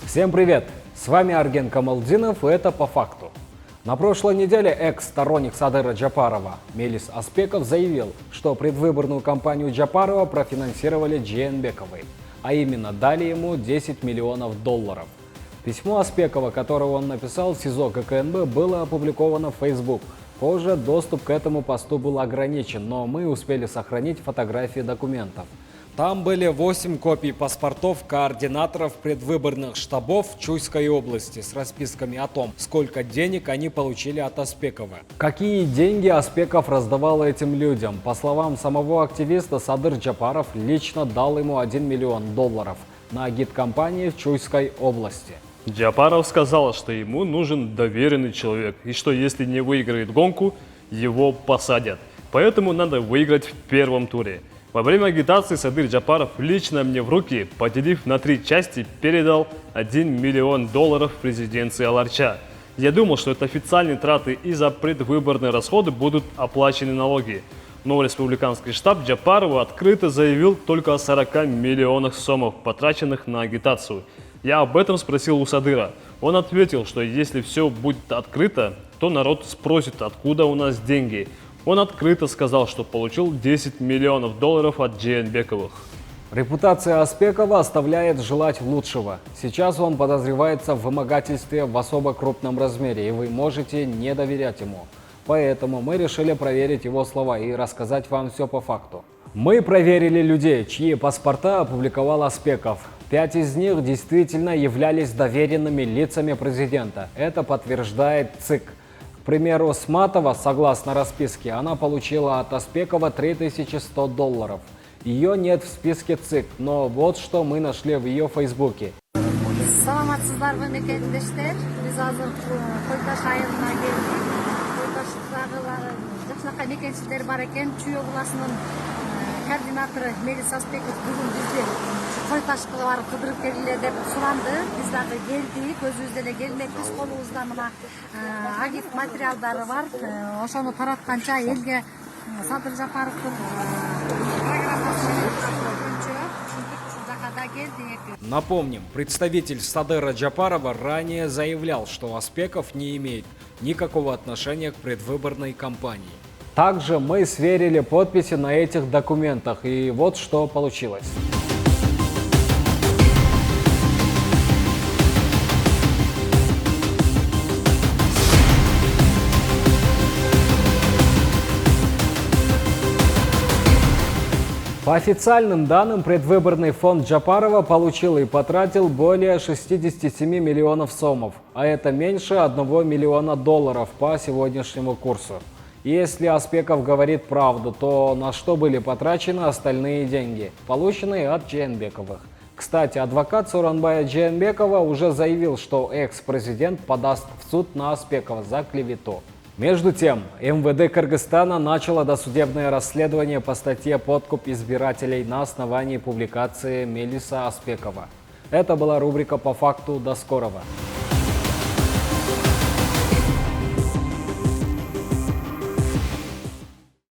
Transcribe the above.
Всем привет! С вами Арген Камалдинов, и это «По факту». На прошлой неделе экс-сторонник Садыра Джапарова Мелис Аспеков заявил, что предвыборную кампанию Джапарова профинансировали Джейенбековой, а именно дали ему $10 миллионов. Письмо Аспекова, которое он написал в СИЗО ГКНБ, было опубликовано в Facebook. Позже доступ к этому посту был ограничен, но мы успели сохранить фотографии документов. Там были 8 копий паспортов координаторов предвыборных штабов Чуйской области с расписками о том, сколько денег они получили от Аспекова. Какие деньги Аспеков раздавал этим людям? По словам самого активиста, Садыр Джапаров лично дал ему $1 миллион на агиткампании в Чуйской области. Джапаров сказал, что ему нужен доверенный человек, и что если не выиграет гонку, его посадят. Поэтому надо выиграть в первом туре. Во время агитации Садыр Джапаров лично мне в руки, поделив на 3 части, передал $1 миллион президенции Аларча. Я думал, что это официальные траты и за предвыборные расходы будут оплачены налоги. Но республиканский штаб Джапарова открыто заявил только о 40 миллионах сомов, потраченных на агитацию. Я об этом спросил у Садыра. Он ответил, что если все будет открыто, то народ спросит, откуда у нас деньги. Он открыто сказал, что получил $10 миллионов от Джейенбековых. Репутация Аспекова оставляет желать лучшего. Сейчас он подозревается в вымогательстве в особо крупном размере, и вы можете не доверять ему. Поэтому мы решили проверить его слова и рассказать вам все по факту. Мы проверили людей, чьи паспорта опубликовал Аспеков. 5 из них действительно являлись доверенными лицами президента. Это подтверждает ЦИК. К примеру, Сматова, согласно расписке, она получила от Аспекова $3100. Ее нет в списке ЦИК, но вот что мы нашли в ее фейсбуке. Саламатсыздар мемлекеттештер. Биз азыр Койташ айылына келдик. Койташтагылар жакшынакай мекенчилер бар экен. Чүй областынын координатору Мелис Аспеков бүгүн бизди Койташка барып кыдырып келгиле деп суранды. Биз дагы келдик, өзүбүз деле келмекпиз. Колубузда мына агит материалдары бар. Ошону таратканча элге Садыр Жапаровдун программасы Напомним, представитель Садыра Джапарова ранее заявлял, что Аспеков не имеет никакого отношения к предвыборной кампании. Также мы сверили подписи на этих документах, и вот что получилось. По официальным данным, предвыборный фонд Джапарова получил и потратил более 67 миллионов сомов, а это меньше $1 миллиона по сегодняшнему курсу. Если Аспеков говорит правду, то на что были потрачены остальные деньги, полученные от Джейенбековых? Кстати, адвокат Сооронбая Джейенбекова уже заявил, что экс-президент подаст в суд на Аспекова за клевету. Между тем, МВД Кыргызстана начало досудебное расследование по статье «Подкуп избирателей» на основании публикации Мелиса Аспекова. Это была рубрика «По факту». До скорого!